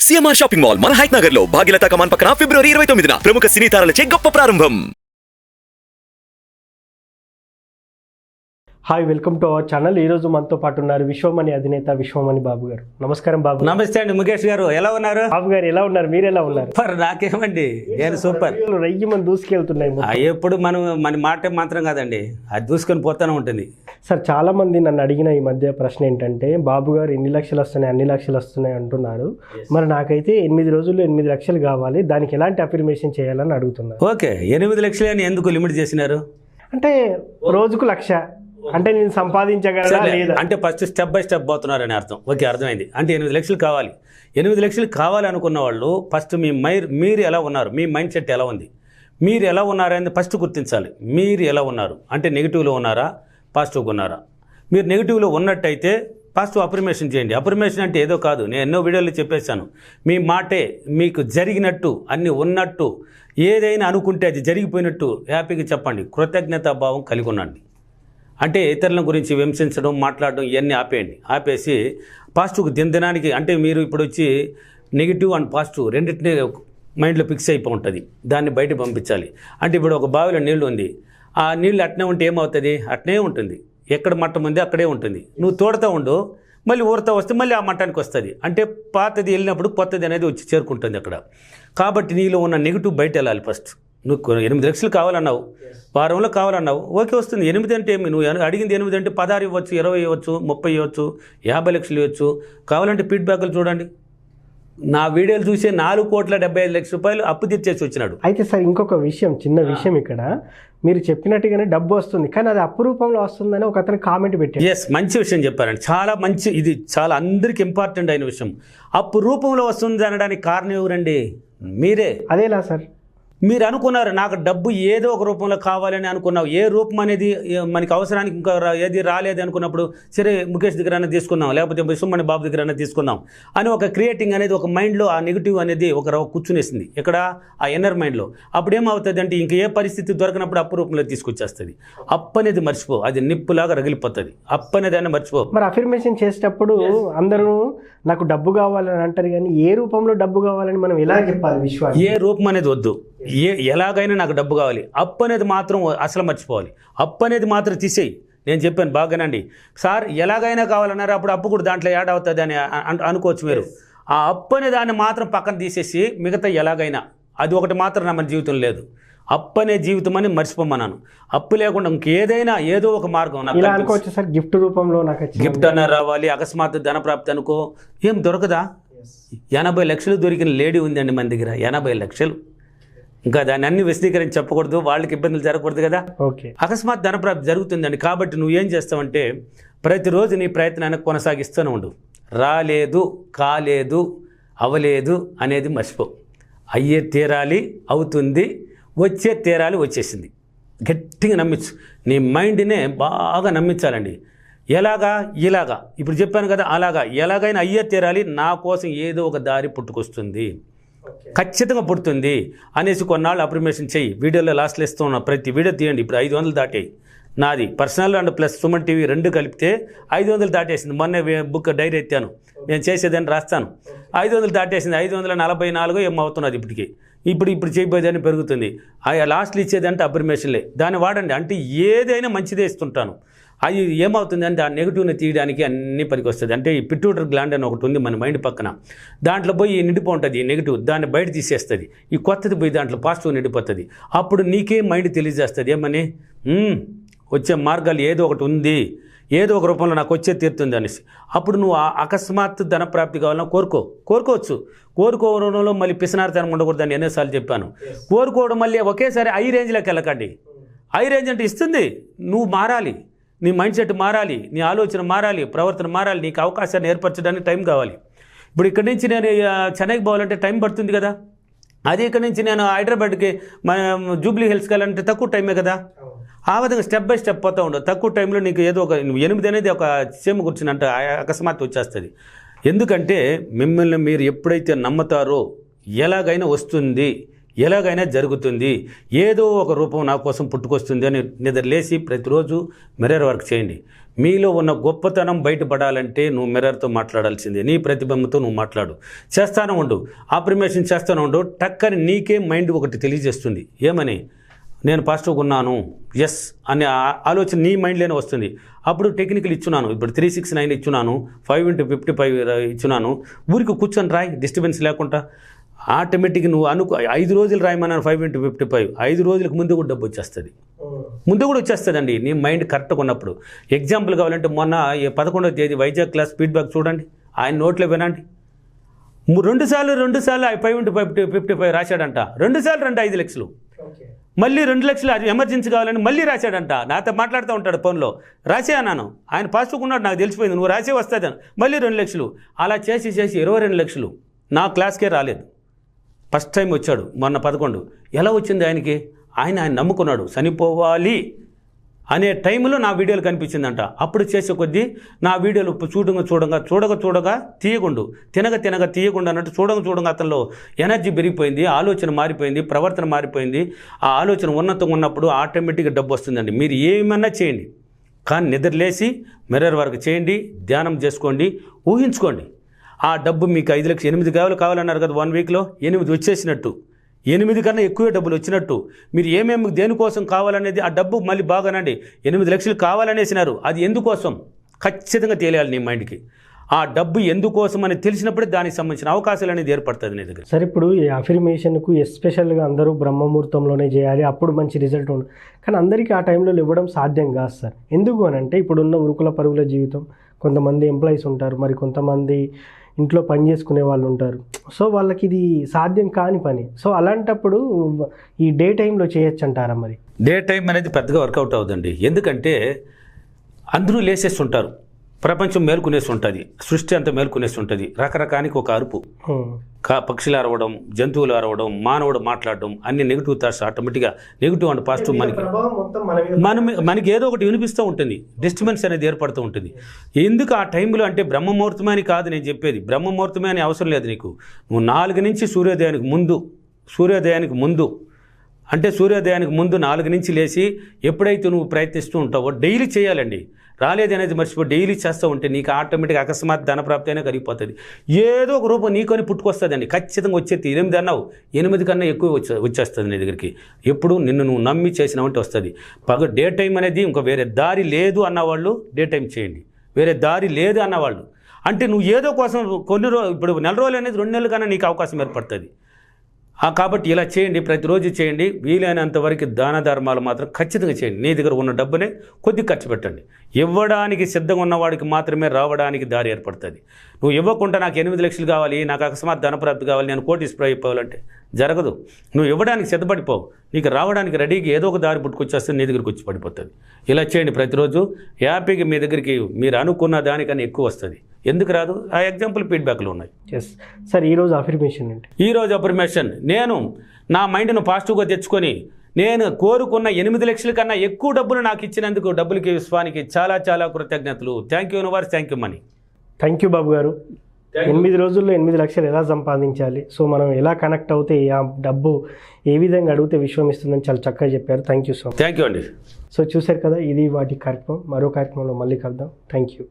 CMR shopping mall మన height Nagar లో భాగ్యలతా కమాన్ పక్కన ఫిబ్రవరి 29న ప్రముఖ సినీ తారలచే గొప్ప ప్రారంభం. Hi, welcome to our channel. ఈరోజు మనతో పాటు ఉన్నారు విశ్వమణి అధినేత విశ్వమణి బాబు గారు. నమస్కారం బాబు. నమస్తే అండి ముఖేష్ గారు, ఎలా ఉన్నారు? బాబు గారు ఎలా ఉన్నారు? మీరు ఎలా ఉన్నారు? సూపర్, నాకేమండి నేను సూపర్. రయ్యి మనం దూసుకెళ్తున్నాయి. ఎప్పుడు మన మాట మాత్రం కాదండి, అది దూసుకొని పోతానే ఉంటుంది. సార్, చాలా మంది నన్ను అడిగిన ఈ మధ్య ప్రశ్న ఏంటంటే, బాబు గారు ఎన్ని లక్షలు వస్తున్నాయి అన్ని లక్షలు వస్తున్నాయి అంటున్నారు. మరి నాకైతే 8 రోజుల్లో 8 లక్షలు కావాలి, దానికి ఎలాంటి అఫర్మేషన్ చేయాలని అడుగుతున్నారు. ఓకే, 8 లక్షలే అని ఎందుకు లిమిట్ చేసినారు? అంటే రోజుకు 1,00,000 అంటే నేను సంపాదించగలరా లేదా అంటే ఫస్ట్ స్టెప్ బై స్టెప్ పోతున్నారని అర్థం. ఓకే, అర్థమైంది. అంటే 8 లక్షలు కావాలి. 8 లక్షలు కావాలి అనుకున్న వాళ్ళు ఫస్ట్ మీరు ఎలా ఉన్నారు, మీ మైండ్ సెట్ ఎలా ఉంది, మీరు ఎలా ఉన్నారని ఫస్ట్ గుర్తించాలి. మీరు ఎలా ఉన్నారు అంటే నెగిటివ్లో ఉన్నారా, పాజిటివ్గా ఉన్నారా? మీరు నెగిటివ్లో ఉన్నట్టయితే పాజిటివ్ అఫర్మేషన్ చేయండి. అఫర్మేషన్ అంటే ఏదో కాదు, నేను ఎన్నో వీడియోలో చెప్పేశాను. మీ మాటే మీకు జరిగినట్టు, అన్నీ ఉన్నట్టు, ఏదైనా అనుకుంటే అది జరిగిపోయినట్టు హ్యాపీగా చెప్పండి. కృతజ్ఞతాభావం కలిగి ఉండండి. అంటే ఇతరుల గురించి విమర్శించడం, మాట్లాడడం ఇవన్నీ ఆపేసి పాజిటివ్కి దినదినానికి, అంటే మీరు ఇప్పుడు వచ్చి నెగిటివ్ అండ్ పాజిటివ్ రెండింటినీ మైండ్లో ఫిక్స్ అయిపోయి ఉంటుంది. దాన్ని బయట పంపించాలి. అంటే ఇప్పుడు ఒక బావిలో నీళ్లు ఉంది, ఆ నీళ్ళు అట్నే ఉంటే ఏమవుతుంది? అట్నే ఉంటుంది. ఎక్కడ మట్టం ఉంది అక్కడే ఉంటుంది. నువ్వు తోడుతూ ఉండు, మళ్ళీ ఊరుతూ వస్తే మళ్ళీ ఆ మట్టానికి వస్తుంది. అంటే పాతది వెళ్ళినప్పుడు కొత్తది అనేది వచ్చి చేరుకుంటుంది అక్కడ. కాబట్టి నీలో ఉన్న నెగిటివ్ బయట వెళ్ళాలి ఫస్ట్. నువ్వు 8 లక్షలు కావాలన్నావు, వారంలో కావాలన్నావు, ఓకే వస్తుంది. 8 అంటే ఏమి? నువ్వు అడిగింది 8 అంటే 16 ఇవ్వచ్చు, 20 ఇవ్వచ్చు, 30 ఇవ్వచ్చు, 50 లక్షలు ఇవ్వచ్చు. కావాలంటే ఫీడ్బ్యాక్లు చూడండి. నా వీడియోలు చూసే 4,75,00,000 రూపాయలు అప్పు తీర్చేసి వచ్చినాడు. అయితే సార్, ఇంకొక విషయం, చిన్న విషయం, ఇక్కడ మీరు చెప్పినట్టుగానే డబ్బు వస్తుంది, కానీ అది అప్పు రూపంలో వస్తుందని ఒక అతను కామెంట్ పెట్టారు. ఎస్, మంచి విషయం చెప్పారండి. చాలా మంచి, ఇది చాలా అందరికీ ఇంపార్టెంట్ అయిన విషయం. అప్పు రూపంలో వస్తుంది అనడానికి కారణం ఎవరండి? మీరే. అదేలా సార్? మీరు అనుకున్నారు నాకు డబ్బు ఏదో ఒక రూపంలో కావాలని అనుకున్నావు. ఏ రూపం అనేది మనకి అవసరానికి ఇంకా ఏది రాలేదు అనుకున్నప్పుడు, సరే ముఖేష్ దగ్గర తీసుకుందాం, లేకపోతే విశ్వమణి బాబు దగ్గర తీసుకుందాం అని ఒక క్రియేటింగ్ అనేది ఒక మైండ్లో ఆ నెగిటివ్ అనేది ఒక కూర్చునేసింది. ఇక్కడ ఆ ఇన్నర్ మైండ్లో. అప్పుడు ఏమవుతుంది అంటే ఇంక ఏ పరిస్థితి దొరకనప్పుడు అప్పు రూపంలో తీసుకొచ్చేస్తుంది. అప్పు అనేది మర్చిపో, అది నిప్పులాగా రగిలిపోతుంది. అప్పు అనేది అని మర్చిపో. మరి అఫర్మేషన్ చేసేటప్పుడు అందరూ నాకు డబ్బు కావాలని అంటారు, కానీ ఏ రూపంలో డబ్బు కావాలని మనం ఎలా చెప్పాలి? విశ్వాసం ఏ రూపం అనేది వద్దు, ఎలాగైనా నాకు డబ్బు కావాలి. అప్పు అనేది మాత్రం అసలు మర్చిపోవాలి. అప్పు అనేది మాత్రం తీసేయి. నేను చెప్పాను బాగానండి సార్, ఎలాగైనా కావాలన్నారు, అప్పుడు అప్పు కూడా దాంట్లో యాడ్ అవుతుంది అని అనుకోవచ్చు మీరు. ఆ అప్పు అనే దాన్ని మాత్రం పక్కన తీసేసి మిగతా ఎలాగైనా, అది ఒకటి మాత్రం నా మన జీవితం లేదు. అప్పు అనే జీవితం అని మర్చిపోమన్నాను. అప్పు లేకుండా ఇంకేదైనా ఏదో ఒక మార్గం అనుకోవచ్చు సార్. గిఫ్ట్ రూపంలో నాకు గిఫ్ట్ అన్న రావాలి, అకస్మాత్ ధనప్రాప్తి అనుకో, ఏం దొరకదా? 80 లక్షలు దొరికిన లేడీ ఉందండి మన దగ్గర. 80 లక్షలు. ఇంకా దాన్ని అన్ని విశదీకరించి చెప్పకూడదు, వాళ్ళకి ఇబ్బందులు జరగకూడదు కదా. ఓకే, అకస్మాత్ ధనప్రాప్తి జరుగుతుందండి. కాబట్టి నువ్వేం చేస్తావంటే ప్రతిరోజు నీ ప్రయత్నాన్ని కొనసాగిస్తూనే ఉండు. రాలేదు, కాలేదు, అవలేదు అనేది మర్చిపో. అయ్యే తీరాలి, అవుతుంది, వచ్చే తీరాలి, వచ్చేసింది. గట్టిగా నమ్మించు. నీ మైండ్నే బాగా నమ్మించాలండి. ఎలాగా? ఇలాగా. ఇప్పుడు చెప్పాను కదా, అలాగా. ఎలాగైనా అయ్యే తీరాలి, నా కోసం ఏదో ఒక దారి పుట్టుకొస్తుంది, ఖచ్చితంగా పుడుతుంది అనేసి కొన్నాళ్ళు అఫర్మేషన్ చెయ్యి. వీడియోలో లాస్ట్లో ఇస్తూ ఉన్నా, ప్రతి వీడియో తీయండి. ఇప్పుడు 500 దాటాయి నాది personal and plus Suman TV 2 కలిపితే 500 దాటేసింది. మొన్న బుక్ డైరీ ఎత్తాను, నేను చేసేదాన్ని రాస్తాను. 500 దాటేసింది. 544 ఏమవుతున్నది ఇప్పటికి. ఇప్పుడు చేయబోయేదాన్ని పెరుగుతుంది. లాస్ట్లో ఇచ్చేదంటే అఫర్మేషన్లే. దాన్ని వాడండి. అంటే ఏదైనా మంచిదే ఇస్తుంటాను. అది ఏమవుతుంది అంటే ఆ నెగిటివ్ని తీయడానికి అన్నీ పనికి వస్తుంది. అంటే ఈ పిట్యూటరీ గ్లాండ్ అని ఒకటి ఉంది మన మైండ్ పక్కన. దాంట్లో పోయి నిండిపో ఉంటుంది ఈ నెగిటివ్, దాన్ని బయట తీసేస్తుంది. ఈ కొత్తది పోయి దాంట్లో పాజిటివ్ నిండిపోతుంది. అప్పుడు నీకే మైండ్ తెలియజేస్తుంది ఏమని, వచ్చే మార్గాలు ఏదో ఒకటి ఉంది, ఏదో ఒక రూపంలో నాకు వచ్చే తీరుతుంది అనేసి. అప్పుడు నువ్వు అకస్మాత్తు ధనప్రాప్తి కావాలన్నా కోరుకోవచ్చు. కోరుకోవడంలో మళ్ళీ పిసనారితనం ఉండకూడదని ఎన్నోసార్లు చెప్పాను. కోరుకోవడం మళ్ళీ ఒకేసారి హై రేంజ్లోకి వెళ్ళకండి. హై రేంజ్ అంటే ఇస్తుంది, నువ్వు మారాలి, నీ మైండ్ సెట్ మారాలి, నీ ఆలోచన మారాలి, ప్రవర్తన మారాలి. నీకు అవకాశాన్ని ఏర్పరచడానికి టైం కావాలి. ఇప్పుడు ఇక్కడి నుంచి నేను చెన్నైకి పోవాలంటే టైం పడుతుంది కదా. అదే ఇక్కడి నుంచి నేను హైదరాబాద్కి జూబ్లీ హిల్స్కి వెళ్ళాలంటే తక్కువ టైమే కదా. ఆ విధంగా స్టెప్ బై స్టెప్ పోతూ ఉండవు. తక్కువ టైంలో నీకు ఏదో ఒక 8 అనేది ఒక సేమ్ కూర్చున్నంటే అకస్మాత్ వచ్చేస్తుంది. ఎందుకంటే మిమ్మల్ని మీరు ఎప్పుడైతే నమ్ముతారో ఎలాగైనా వస్తుంది, ఎలాగైనా జరుగుతుంది, ఏదో ఒక రూపం నా కోసం పుట్టుకొస్తుంది అని నిద్రలేసి ప్రతిరోజు మిర్రర్ వర్క్ చేయండి. మీలో ఉన్న గొప్పతనం బయటపడాలంటే నువ్వు మిర్రర్తో మాట్లాడాల్సిందే. నీ ప్రతిబింబంతో నువ్వు మాట్లాడు, చేస్తాను ఉండు, అఫర్మేషన్ చేస్తాను ఉండు. టక్కని నీకే మైండ్ ఒకటి తెలియజేస్తుంది, ఏమని, నేను పాజిటివ్గా ఉన్నాను, ఎస్ అనే ఆలోచన నీ మైండ్లోనే వస్తుంది. అప్పుడు టెక్నికల్ ఇచ్చున్నాను, ఇప్పుడు 369 ఇచ్చున్నాను, 5x55 ఇచ్చున్నాను. ఊరికి కూర్చొని రాయి, డిస్టర్బెన్స్ లేకుండా. ఆటోమేటిక్గా నువ్వు 5 రోజులు రాయమన్నాను 5x55, 5 రోజులకు ముందు కూడా డబ్బు వచ్చేస్తుంది, ముందు కూడా వచ్చేస్తుందండి నీ మైండ్ కరెక్ట్గా ఉన్నప్పుడు. ఎగ్జాంపుల్ కావాలంటే మొన్న 11వ తేదీ వైజాగ్ క్లాస్ ఫీడ్బ్యాక్ చూడండి, ఆయన నోట్లో వినండి. 2 సార్లు 5x55 రాశాడంట, 2 సార్లు 5 లక్షలు, మళ్ళీ 2 లక్షలు ఎమర్జెన్సీ కావాలని మళ్ళీ రాశాడంట. నాతో మాట్లాడుతూ ఉంటాడు ఫోన్లో, రాసే అన్నాను, ఆయన పాజిటివ్గా ఉన్నాడు, నాకు తెలిసిపోయింది, నువ్వు రాసే వస్తుంది అని. మళ్ళీ 2 లక్షలు, అలా చేసి 22 లక్షలు నా క్లాస్కే రాలేదు. ఫస్ట్ టైం వచ్చాడు మొన్న 11. ఎలా వచ్చింది ఆయనకి? ఆయన నమ్ముకున్నాడు, చనిపోవాలి అనే టైంలో నా వీడియోలు కనిపించిందంట. అప్పుడు చేసే కొద్దీ నా వీడియోలు చూడగా తీయగుండు, తినగా తీయకుండా అన్నట్టు చూడగా అతనిలో ఎనర్జీ పెరిగిపోయింది, ఆలోచన మారిపోయింది, ప్రవర్తన మారిపోయింది. ఆ ఆలోచన ఉన్నతంగా ఉన్నప్పుడు ఆటోమేటిక్గా డబ్బు వస్తుందండి. మీరు ఏమన్నా చేయండి, కానీ నిద్రలేసి మిర్రర్ వర్క్ చేయండి, ధ్యానం చేసుకోండి, ఊహించుకోండి. ఆ డబ్బు మీకు 5 లక్షలు 8 కావాలన్నారు కదా, 1 వీక్లో 8 వచ్చేసినట్టు, 8 కన్నా ఎక్కువే డబ్బులు వచ్చినట్టు. మీరు ఏమేమి దేనికోసం కావాలనేది ఆ డబ్బు మళ్ళీ బాగానండి 8 లక్షలు కావాలనేసినారు, అది ఎందుకోసం ఖచ్చితంగా తెలియాలి నీ మైండ్కి. ఆ డబ్బు ఎందుకోసం అని తెలిసినప్పుడే దానికి సంబంధించిన అవకాశాలు అనేది ఏర్పడుతుంది నీ దగ్గర. సరే, ఇప్పుడు ఈ అఫర్మేషన్కు ఎస్పెషల్గా అందరూ బ్రహ్మముహూర్తంలోనే చేయాలి, అప్పుడు మంచి రిజల్ట్ ఉండదు. కానీ అందరికీ ఆ టైంలో ఇవ్వడం సాధ్యం కాదు సార్. ఎందుకు అని అంటే ఇప్పుడున్న ఉరుకుల పరుగుల జీవితం, కొంతమంది ఎంప్లాయీస్ ఉంటారు, మరి కొంతమంది ఇంట్లో పని చేసుకునే వాళ్ళు ఉంటారు. సో వాళ్ళకి ఇది సాధ్యం కాని పని. సో అలాంటప్పుడు ఈ డే టైంలో చేయొచ్చు అంటారా? మరి డే టైం అనేది పెద్దగా వర్కౌట్ అవుతుందండి, ఎందుకంటే అందరూ లేసేస్తుంటారు, ప్రపంచం మేల్కొనేసి ఉంటుంది, సృష్టి అంతా మేల్కొనేసి ఉంటుంది. రకరకానికి ఒక అరుపు, పక్షులు అరవడం, జంతువులు అరవడం, మానవుడు మాట్లాడడం, అన్ని నెగిటివ్ థాట్స్ ఆటోమేటిక్గా నెగిటివ్ అండ్ పాజిటివ్ మనకి ఏదో ఒకటి వినిపిస్తూ ఉంటుంది, డిస్టర్బెన్స్ అనేది ఏర్పడుతూ ఉంటుంది. ఎందుకు ఆ టైంలో అంటే బ్రహ్మముహూర్తమే అని కాదు నేను చెప్పేది, బ్రహ్మముహూర్తమే అని అవసరం లేదు నీకు. నువ్వు 4 నుంచి సూర్యోదయానికి ముందు అంటే సూర్యోదయానికి ముందు 4 నుంచి లేచి ఎప్పుడైతే నువ్వు ప్రయత్నిస్తూ ఉంటావో డైలీ చేయాలండి. రాలేదు అనేది మర్చిపో, డైలీ చేస్తూ ఉంటే నీకు ఆటోమేటిక్గా అకస్మాత్ ధనప్రాప్తి అయినా కలిగిపోతుంది. ఏదో ఒక రూపం నీకొని పుట్టుకొస్తుందండి, ఖచ్చితంగా వచ్చేది. 8 అన్నావు, 8 కన్నా ఎక్కువ వచ్చేస్తుంది నీ దగ్గరికి. ఎప్పుడు నిన్ను నువ్వు నమ్మి చేసినావంటే వస్తుంది. డే టైం అనేది ఇంకా వేరే దారి లేదు అన్నవాళ్ళు డే టైం చేయండి, వేరే దారి లేదు అన్నవాళ్ళు అంటే నువ్వు ఏదో కోసం ఇప్పుడు 4 రోజులు అనేది 2 నెలల కన్నా నీకు అవకాశం ఏర్పడుతుంది. కాబట్టి ఇలా చేయండి, ప్రతిరోజు చేయండి. వీలైనంత వరకు దాన ధర్మాలు మాత్రం ఖచ్చితంగా చేయండి. నీ దగ్గర ఉన్న డబ్బునే కొద్దిగా ఖర్చు పెట్టండి. ఇవ్వడానికి సిద్ధంగా ఉన్నవాడికి మాత్రమే రావడానికి దారి ఏర్పడుతుంది. నువ్వు ఇవ్వకుండా నాకు 8 లక్షలు కావాలి, నాకు అకస్మాత్ ధనప్రాప్తి కావాలి, నేను కోటీశ్వరుడు అయిపోవాలంటే జరగదు. నువ్వు ఇవ్వడానికి సిద్ధపడిపోవు, నీకు రావడానికి రెడీగా ఏదో ఒక దారి పుట్టుకొచ్చేస్తే నీ దగ్గరికి వచ్చి పడిపోతుంది. ఇలా చేయండి ప్రతిరోజు, హ్యాపీగా మీ దగ్గరికి మీరు అనుకున్న దానికన్నా ఎక్కువ వస్తుంది. ఎందుకు రాదు? ఆ ఎగ్జాంపుల్ ఫీడ్బ్యాక్లు ఉన్నాయి. ఎస్ సార్, ఈరోజు అఫర్మేషన్ ఏంటి? ఈరోజు అఫర్మేషన్, నేను నా మైండ్ను పాజిటివ్గా తెచ్చుకొని నేను కోరుకున్న 8 లక్షల కన్నా ఎక్కువ డబ్బులు నాకు ఇచ్చినందుకు డబ్బులకి విశ్వానికి చాలా చాలా కృతజ్ఞతలు. Thank you universe, thank you money. Thank you Babu garu. 8 రోజుల్లో 8 లక్షలు ఎలా సంపాదించాలి, సో మనం ఎలా కనెక్ట్ అవుతే ఆ డబ్బు ఏ విధంగా అడిగితే విశ్వం ఇస్తుందని చాలా చక్కగా చెప్పారు. Thank you so much. Thank you అండి. సో చూశారు కదా, ఇది వాటి కార్యక్రమం. మరో కార్యక్రమంలో మళ్ళీ కలుద్దాం. Thank you.